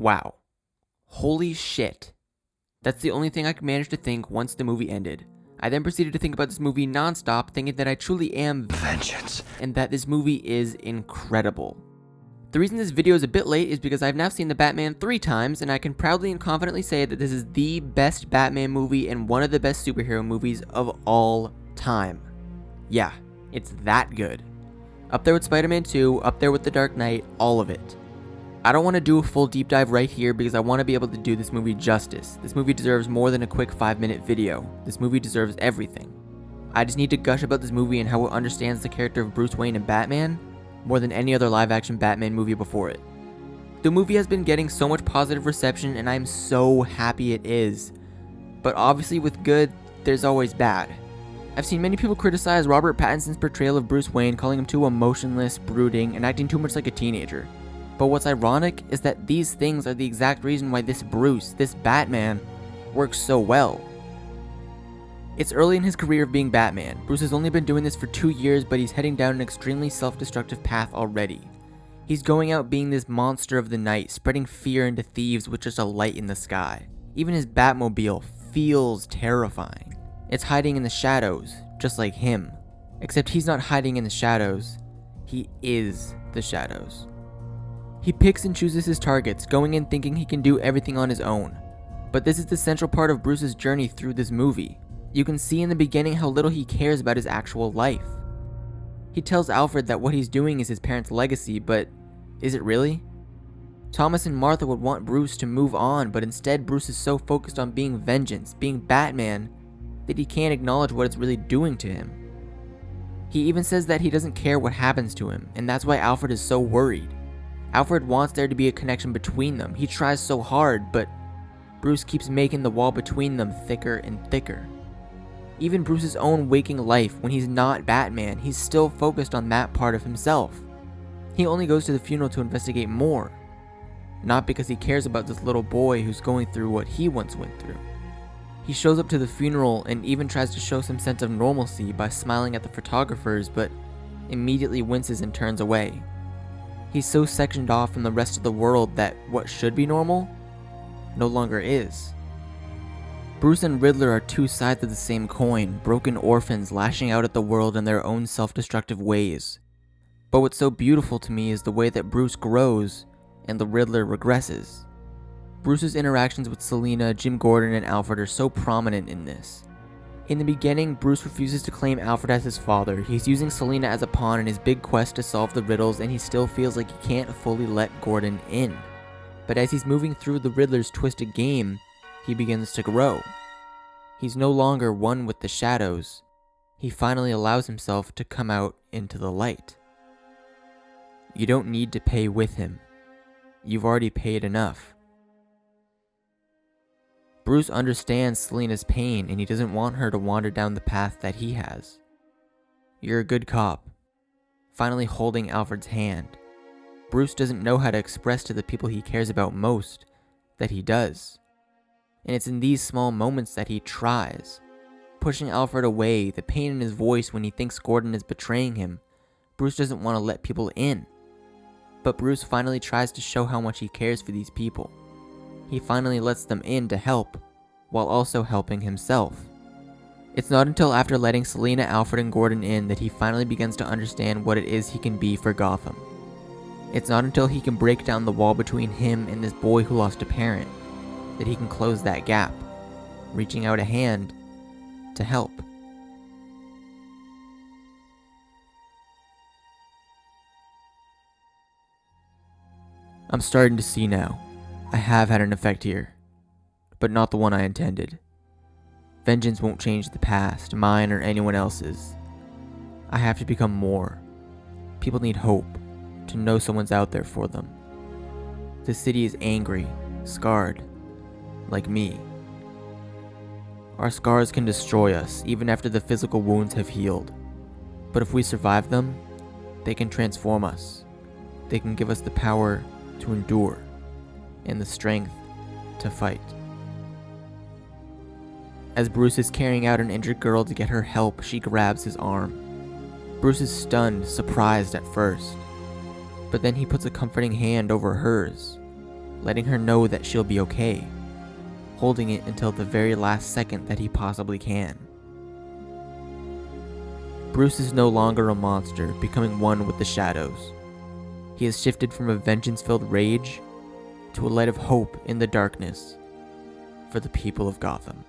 Wow. Holy shit. That's the only thing I could manage to think once the movie ended. I then proceeded to think about this movie nonstop, thinking that I truly am vengeance, and that this movie is incredible. The reason this video is a bit late is because I've now seen The Batman 3 times, and I can proudly and confidently say that this is the best Batman movie and one of the best superhero movies of all time. Yeah, it's that good. Up there with Spider-Man 2, up there with The Dark Knight, all of it. I don't want to do a full deep dive right here because I want to be able to do this movie justice. This movie deserves more than a quick 5-minute video. This movie deserves everything. I just need to gush about this movie and how it understands the character of Bruce Wayne and Batman more than any other live-action Batman movie before it. The movie has been getting so much positive reception and I'm so happy it is. But obviously with good, there's always bad. I've seen many people criticize Robert Pattinson's portrayal of Bruce Wayne, calling him too emotionless, brooding, and acting too much like a teenager. But what's ironic is that these things are the exact reason why this Bruce, this Batman, works so well. It's early in his career of being Batman. Bruce has only been doing this for 2 years, but he's heading down an extremely self-destructive path already. He's going out being this monster of the night, spreading fear into thieves with just a light in the sky. Even his Batmobile feels terrifying. It's hiding in the shadows, just like him. Except he's not hiding in the shadows, he is the shadows. He picks and chooses his targets, going in thinking he can do everything on his own. But this is the central part of Bruce's journey through this movie. You can see in the beginning how little he cares about his actual life. He tells Alfred that what he's doing is his parents' legacy, but is it really? Thomas and Martha would want Bruce to move on, but instead Bruce is so focused on being vengeance, being Batman, that he can't acknowledge what it's really doing to him. He even says that he doesn't care what happens to him, and that's why Alfred is so worried. Alfred wants there to be a connection between them. He tries so hard, but Bruce keeps making the wall between them thicker and thicker. Even Bruce's own waking life, when he's not Batman, he's still focused on that part of himself. He only goes to the funeral to investigate more. Not because he cares about this little boy who's going through what he once went through. He shows up to the funeral and even tries to show some sense of normalcy by smiling at the photographers, but immediately winces and turns away. He's so sectioned off from the rest of the world that what should be normal no longer is. Bruce and Riddler are two sides of the same coin, broken orphans lashing out at the world in their own self-destructive ways. But what's so beautiful to me is the way that Bruce grows and the Riddler regresses. Bruce's interactions with Selina, Jim Gordon, and Alfred are so prominent in this. In the beginning, Bruce refuses to claim Alfred as his father. He's using Selina as a pawn in his big quest to solve the riddles, and he still feels like he can't fully let Gordon in. But as he's moving through the Riddler's twisted game, he begins to grow. He's no longer one with the shadows. He finally allows himself to come out into the light. You don't need to pay with him. You've already paid enough. Bruce understands Selina's pain and he doesn't want her to wander down the path that he has. You're a good cop. Finally holding Alfred's hand. Bruce doesn't know how to express to the people he cares about most that he does. And it's in these small moments that he tries. Pushing Alfred away, the pain in his voice when he thinks Gordon is betraying him. Bruce doesn't want to let people in. But Bruce finally tries to show how much he cares for these people. He finally lets them in to help, while also helping himself. It's not until after letting Selina, Alfred, and Gordon in that he finally begins to understand what it is he can be for Gotham. It's not until he can break down the wall between him and this boy who lost a parent that he can close that gap, reaching out a hand to help. I'm starting to see now. I have had an effect here, but not the one I intended. Vengeance won't change the past, mine or anyone else's. I have to become more. People need hope, to know someone's out there for them. The city is angry, scarred, like me. Our scars can destroy us, even after the physical wounds have healed. But if we survive them, they can transform us. They can give us the power to endure, and the strength to fight. As Bruce is carrying out an injured girl to get her help, she grabs his arm. Bruce is stunned, surprised at first, but then he puts a comforting hand over hers. letting her know that she'll be okay, holding it until the very last second that he possibly can. Bruce is no longer a monster, becoming one with the shadows. He has shifted from a vengeance-filled rage to a light of hope in the darkness for the people of Gotham.